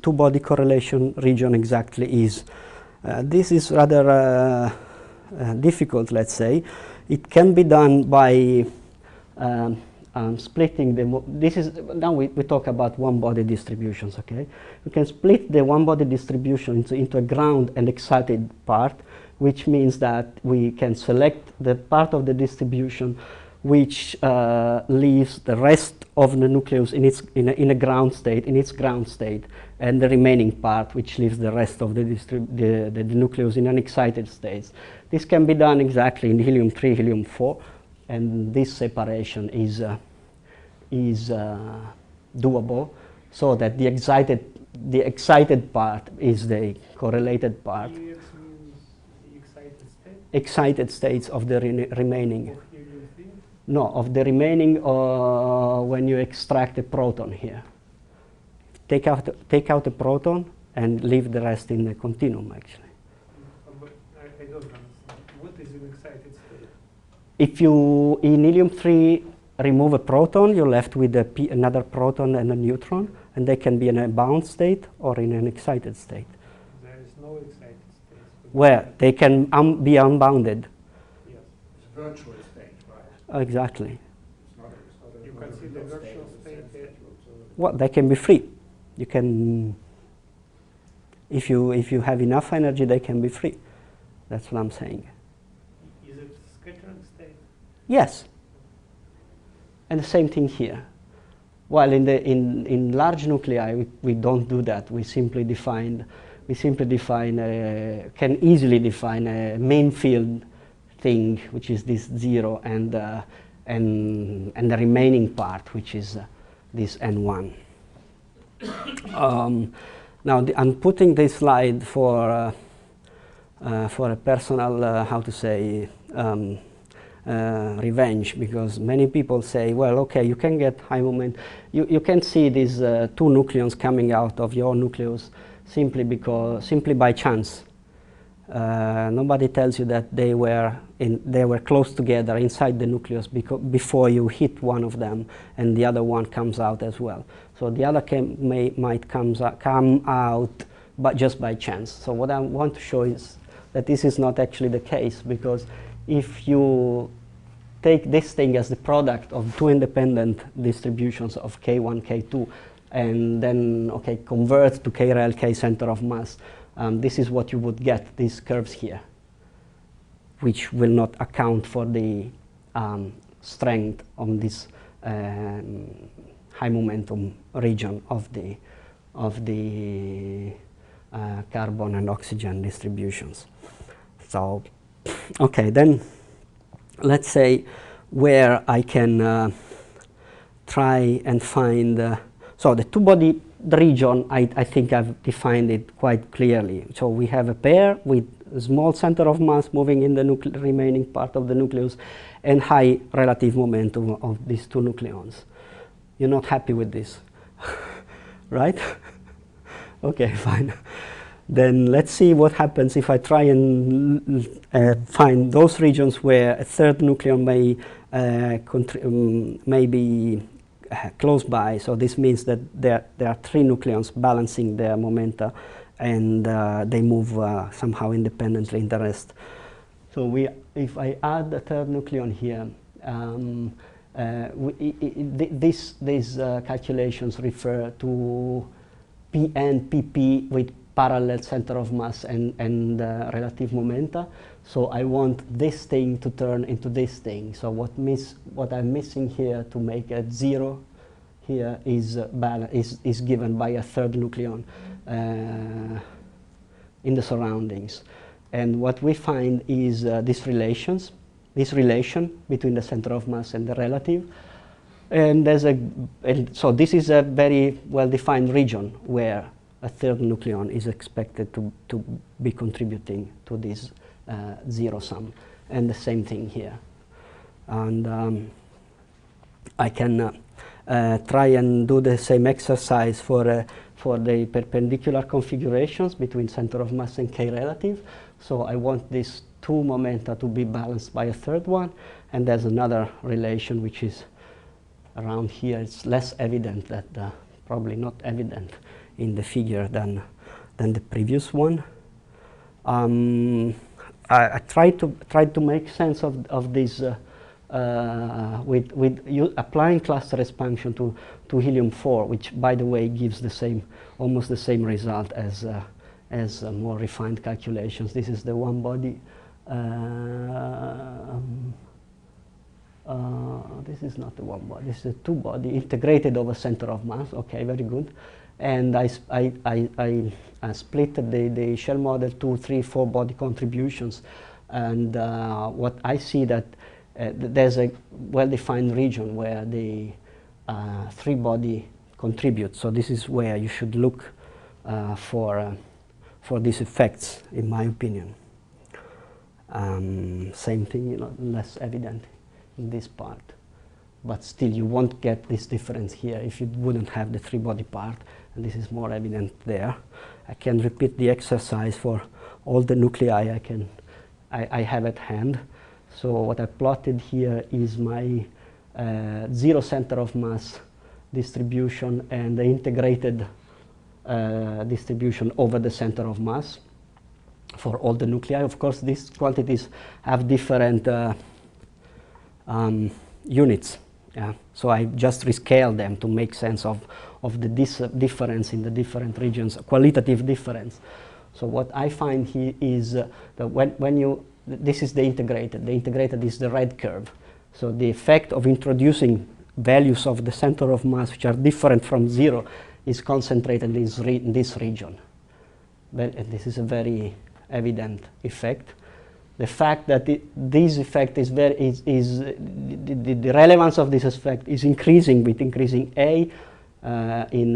two-body correlation region exactly is? This is rather difficult, let's say. It can be done by splitting now we talk about one-body distributions, okay? We can split the one-body distribution into a ground and excited part, which means that we can select the part of the distribution which leaves the rest of the nucleus in its ground state, and the remaining part which leaves the rest of the nucleus in an excited state. This can be done exactly in helium-3, helium-4, and this separation is doable, so that the excited part is the correlated part. EX means the excited state? Excited states of the remaining. Of helium-3? No, of the remaining when you extract a proton here. Take out a proton and leave the rest in the continuum, actually. But I don't understand. What is an excited state? If you, in helium-3, remove a proton, you're left with another proton and a neutron, and they can be in a bound state or in an excited state. There is no excited state. Where they can be unbounded. Yes. It's a virtual state, right? Exactly. You can see the virtual state there. Well, they can be free. You can, if you have enough energy, they can be free. That's what I'm saying. Is it scattering state? Yes. And the same thing here. While in large nuclei we don't do that. We simply can easily define a main field thing, which is this 0, and the remaining part, which is this N1. Now I'm putting this slide for a personal, how to say, revenge, because many people say, well, okay, you can get high moment. You can see these two nucleons coming out of your nucleus simply by chance. Nobody tells you that they were close together inside the nucleus before you hit one of them, and the other one comes out as well. So the other might come out, but just by chance. So what I want to show is that this is not actually the case, because if you take this thing as the product of two independent distributions of K1, K2, and then convert to K rel K center of mass, this is what you would get, these curves here, which will not account for the strength on this high momentum region of the carbon and oxygen distributions. So, okay, then let's say where I can try and find, so the two-body region, I think I've defined it quite clearly. So we have a pair with a small center of mass moving in the remaining part of the nucleus and high relative momentum of these two nucleons. You're not happy with this, right? Okay, fine. Then let's see what happens if I try and find those regions where a third nucleon may be close by. So this means that there are three nucleons balancing their momenta, and they move somehow independently in the rest. So if I add a third nucleon here, these calculations refer to P and PP with parallel center of mass and relative momenta. So I want this thing to turn into this thing. So what I'm missing here to make it 0 here is given by a third nucleon in the surroundings. And what we find is this relation between the center of mass and the relative. And so this is a very well-defined region where a third nucleon is expected to be contributing to this zero sum, and the same thing here. And I can try and do the same exercise for the perpendicular configurations between center of mass and k relative. So I want these two momenta to be balanced by a third one, and there's another relation which is around here. It's less evident, that probably not evident in the figure than the previous one. I tried to make sense of this with applying cluster expansion to helium-4, which, by the way, gives almost the same result as more refined calculations. This is the one body. This is not the one body. This is a two body integrated over center of mass. Okay, very good. And I split the shell model to 3, 4 body contributions, and what I see that there's a well-defined region where the 3 body contribute. So this is where you should look for these effects, in my opinion. Same thing, less evident in this part, but still you won't get this difference here if you wouldn't have the 3 body part, and this is more evident there. I can repeat the exercise for all the nuclei I have at hand. So what I plotted here is my 0 center of mass distribution and the integrated distribution over the center of mass for all the nuclei. Of course, these quantities have different units. Yeah. So I just rescale them to make sense of the difference in the different regions, qualitative difference. So what I find here is that this is the integrated is the red curve. So the effect of introducing values of the center of mass which are different from 0 is concentrated in this region. This is a very evident effect. The fact that this effect is the relevance of this effect is increasing with increasing A in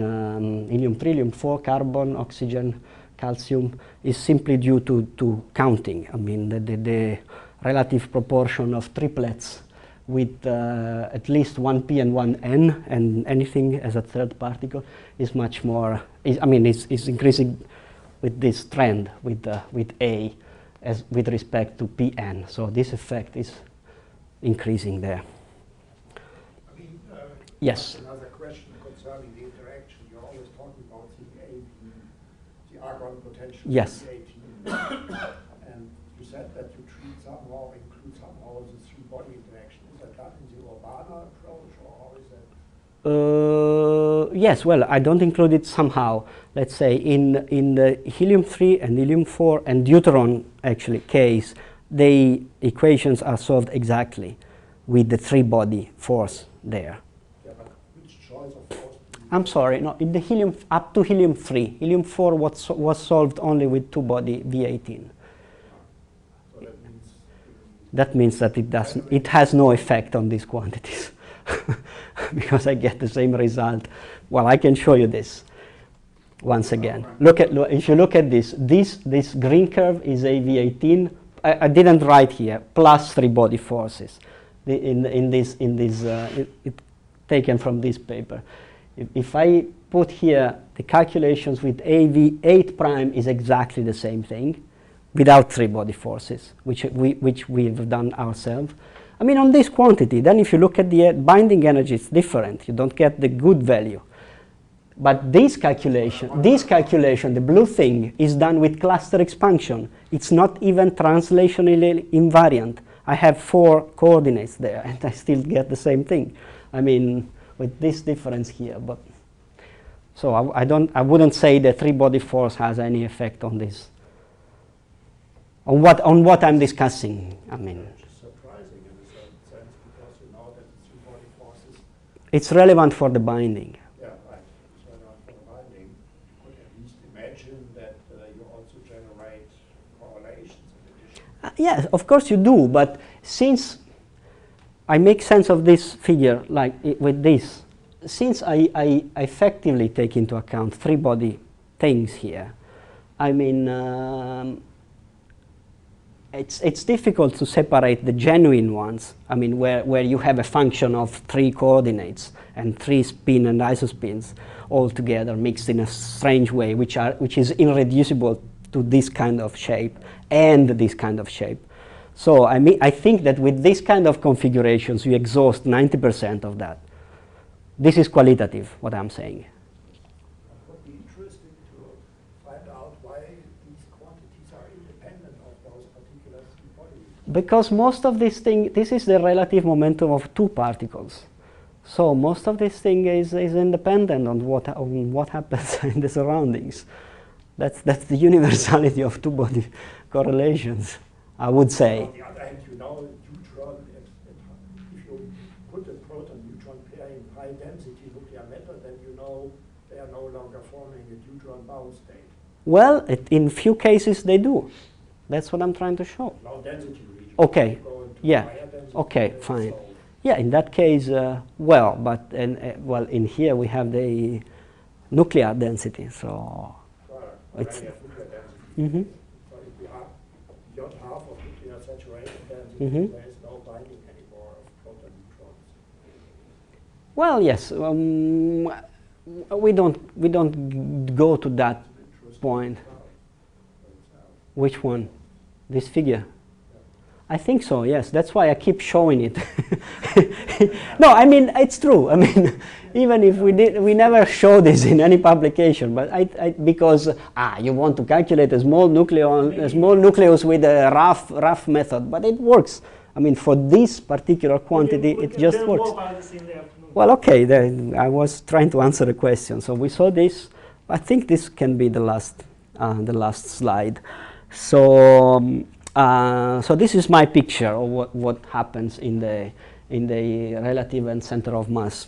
helium-3, helium-4, carbon, oxygen, calcium, is simply due to counting. I mean, the relative proportion of triplets with at least one p and one n, and anything as a third particle is much more. Is increasing with this trend with A as with respect to Pn. So this effect is increasing there. Yes. Another question concerning the interaction. You're always talking about the argon potential. Yes. And you said that you include somehow the 3-body interaction. Is that done in the Urbana approach, or how is that? Yes, well, I don't include it somehow. Let's say in the helium-3 and helium-4 and deuteron actually case, the equations are solved exactly with the 3-body force there. Yeah, but which choice of force? I'm sorry, no, in the helium up to helium-3, helium-4 was solved only with 2-body V18. So that means that it has no effect on these quantities. Because I get the same result. Well, I can show you this once again. If you look at this green curve is a V18. I didn't write here plus 3 body forces. Taken from this paper. If I put here the calculations with AV8 prime is exactly the same thing, without 3 body forces, which we've done ourselves. I mean, on this quantity, then if you look at the binding energy, it's different. You don't get the good value. But this calculation, the blue thing, is done with cluster expansion. It's not even translationally invariant. I have 4 coordinates there, and I still get the same thing. I mean, with this difference here. But so I wouldn't say the 3-body force has any effect on this. On what I'm discussing. I mean. It's relevant for the binding. Yeah, right. It's relevant for the binding. You could at least imagine that you also generate correlations in addition. Yes, of course you do, but since I make sense of this figure like with this, since I effectively take into account 3-body things here, I mean, it's difficult to separate the genuine ones. I mean, where you have a function of 3 coordinates and 3 spin and isospins all together mixed in a strange way, which is irreducible to this kind of shape and this kind of shape. So I think that with this kind of configurations, you exhaust 90% of that. This is qualitative, what I'm saying. It would be interesting to find out why these quantities are independent of those particular 3 bodies. Because most of this thing, this is the relative momentum of 2 particles. So most of this thing is independent on what happens in the surroundings. That's the universality of 2-body correlations, I would say. On the other hand, you know, deuteron, if you put a proton-neutron pair in high-density nuclear matter, then you know they are no longer forming a deuteron-bound state. Well, in few cases they do. That's what I'm trying to show. Low-density region. Okay. You go into Yeah. higher density, Okay. Fine. so Yeah. In that case, well, but well, in here we have the nuclear density, so. It's- already have nuclear density. Mhm. So if we are beyond half of nuclear saturation density, Mhm. there is no binding anymore of proton-neutrons. Well, yes. We don't go to that point. Which one? This figure? I think so, yes. That's why I keep showing it. No, I mean, it's true. I mean, even if we never show this in any publication, but because you want to calculate a small nucleus with a rough method, but it works. I mean, for this particular quantity, it just works. Well, okay, I was trying to answer the question. So we saw this. I think this can be the last slide. So, so this is my picture of what happens in the relative and center of mass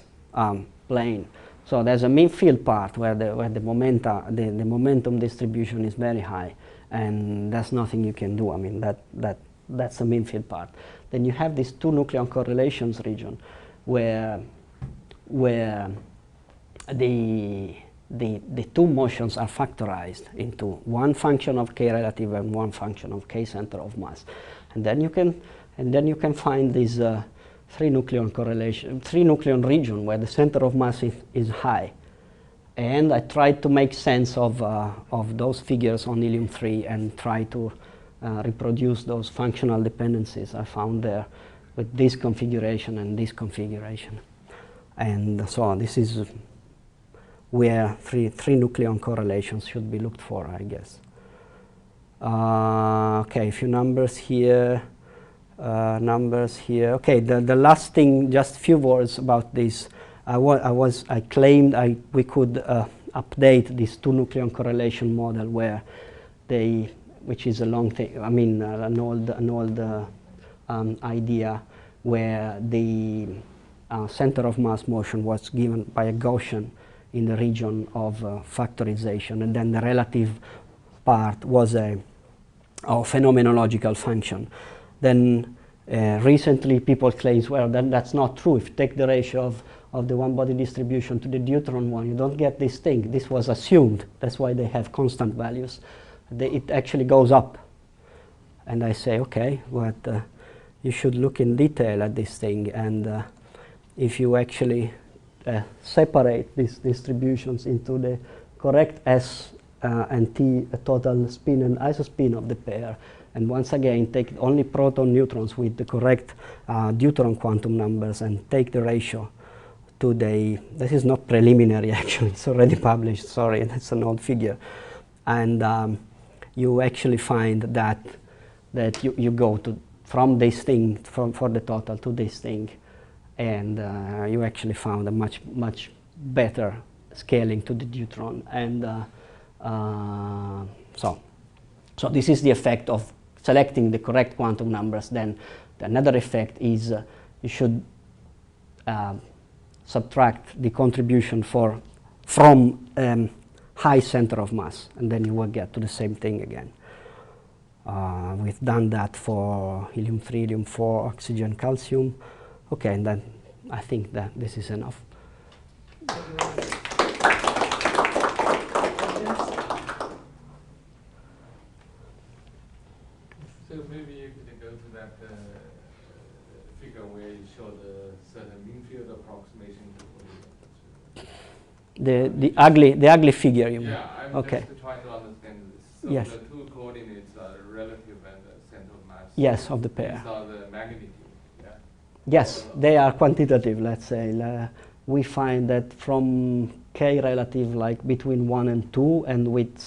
plane. So there's a mean field part where the momentum distribution is very high, and there's nothing you can do. I mean, that's the mean field part. Then you have this 2 nucleon correlations region where the 2 motions are factorized into one function of k relative and one function of k center of mass, and then you can find this 3 nucleon region where the center of mass is high. And I tried to make sense of those figures on helium-3 and try to reproduce those functional dependencies I found there with this configuration and this configuration. And so this is where three nucleon correlations should be looked for, I guess. Okay, a few numbers here. Okay, the last thing, just a few words about this. I claimed we could update this 2 nucleon correlation model which is a long thing. I mean, an old idea where the center of mass motion was given by a Gaussian in the region of factorization, and then the relative part was a phenomenological function. Then recently people claim, well, that's not true. If you take the ratio of the one-body distribution to the deuteron one, you don't get this thing. This was assumed. That's why they have constant values. It actually goes up. And I say, okay, but you should look in detail at this thing, and if you actually separate these distributions into the correct S and T total spin and isospin of the pair, and once again take only proton neutrons with the correct deuteron quantum numbers and take the ratio to this is not preliminary actually, it's already published, sorry, that's an old figure. And you actually find that you go from this thing, for the total to this thing, and you actually found a much better scaling to the deuteron. And so this is the effect of selecting the correct quantum numbers. Then another effect is you should subtract the contribution from high center of mass, and then you will get to the same thing again. We've done that for helium-3, helium-4, oxygen, calcium. Okay, and then I think that this is enough. So maybe the ugly figure, you mean? Yeah, I'm Okay. just trying to understand this. So Yes. the two coordinates are relative and the center of mass. Yes, of the pair. These are the magnitude. Yeah. Yes, they are quantitative, let's say. We find that from k relative, like between 1 and 2, and with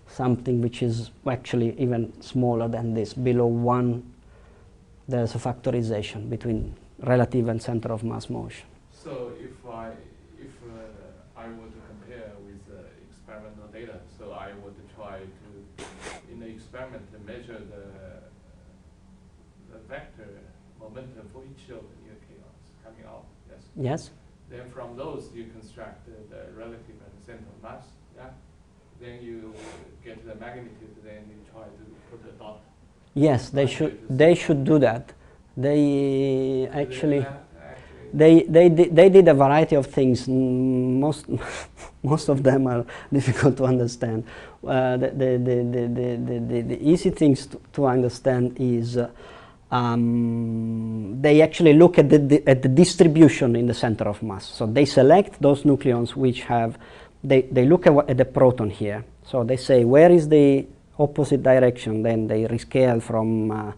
something which is actually even smaller than this, below 1, there's a factorization between relative and center of mass motion. So if I were to compare with experimental data, so I would try to, in the experiment, to measure the vector momentum for each of the nucleons coming out. Yes. Yes. Then from those you construct the relative and center of mass. Yeah. Then you get the magnitude. Then you try to put a dot. Yes, they should do that. They actually. They did a variety of things. Most of them are difficult to understand. The easy things to understand is they actually look at the distribution in the center of mass. So they select those nucleons which have. They look at the proton here. So they say where is the opposite direction. Then they rescale from.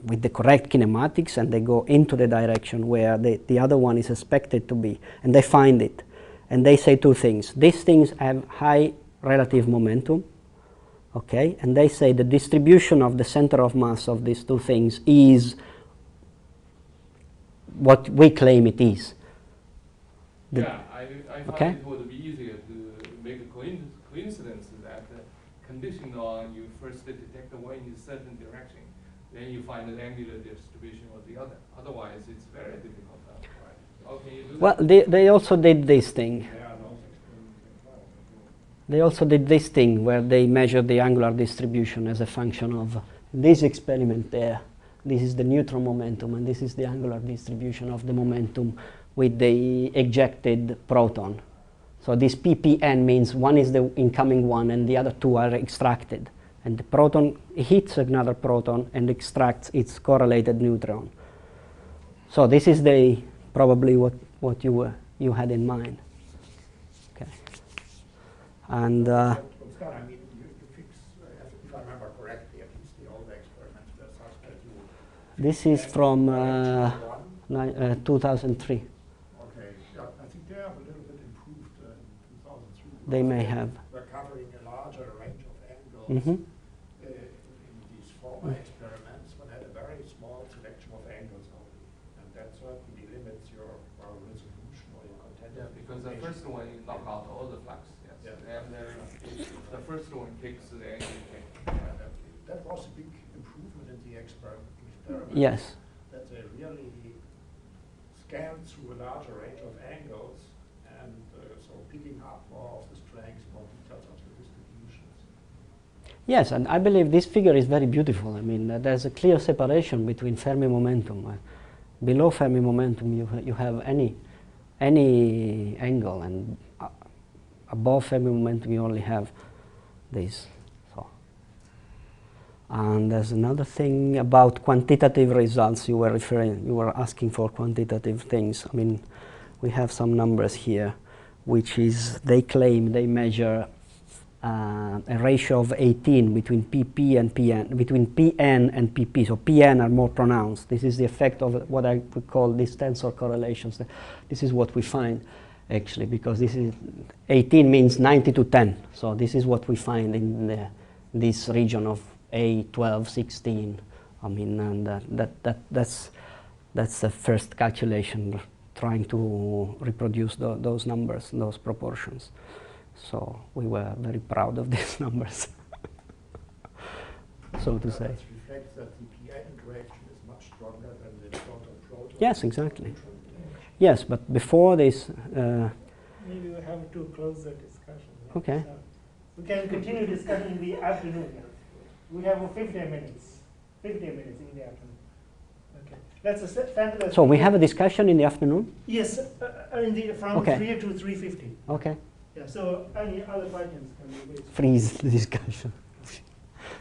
With the correct kinematics, and they go into the direction where the other one is expected to be, and they find it, and they say two things. These things have high relative momentum, okay, and they say the distribution of the center of mass of these two things is what we claim it is. Yeah, I find okay? it would be easier to make a coincidence that condition on you first detect the wave in a certain direction, then you find the angular distribution of the other. Otherwise, it's very difficult. Right? How can you do Well, that? they also did this thing. Yeah, no, They also did this thing where they measure the angular distribution as a function of this experiment there. This is the neutron momentum, and this is the angular distribution of the momentum with the ejected proton. So this ppn means one is the incoming one and the other two are extracted. And the proton hits another proton and extracts its correlated neutron. So this is probably what you had in mind. Okay. And Scott, I mean, you fix, if I remember correctly, at least the older experiments were such that you. this is from direction 2003. Okay, yeah, I think they have a little bit improved in 2003. They may have. We're covering a larger range of angles Mhm. In these former experiments, but had a very small selection of angles only. And that certainly limits your resolution or your content. Yeah, because the first one you knock out all the flux. Yes. Yeah. And the first one takes the angle. That was a big improvement in the experiment. Yes. That they really scanned through a larger range of angles, and so picking up more of the strengths, more details of the distributions. Yes, and I believe this figure is very beautiful. I mean, there's a clear separation between Fermi momentum. Below Fermi momentum, you have any angle, and above Fermi momentum, you only have this. So, and there's another thing about quantitative results. You were asking for quantitative things. I mean, we have some numbers here, which is they claim they measure a ratio of 18 between PP and PN, between PN and PP. So PN are more pronounced. This is the effect of what I would call these tensor correlations. This is what we find, actually, because this is 18 means 90 to 10. So this is what we find in this region of 8, 12, 16. I mean, and that's the first calculation, trying to reproduce those numbers, those proportions. So we were very proud of these numbers, so to say. This reflects that the PN interaction is much stronger than the proton-proton. Yes, exactly. Yes, but before this... Maybe we have to close the discussion. Okay. So we can continue discussion in the afternoon. We have 15 minutes. 15 minutes in the afternoon. Okay. Let's thank the. So we have a discussion in the afternoon? Yes, from Okay. 3 to 3:50. Okay. Yeah. So any other questions can be raised. Freeze the discussion.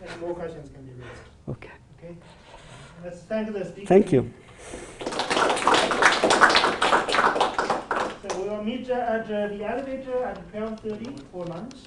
Any more questions can be raised. Okay. Okay. Let's thank the speaker. Thank you. So meet at the elevator at 12:30 for lunch.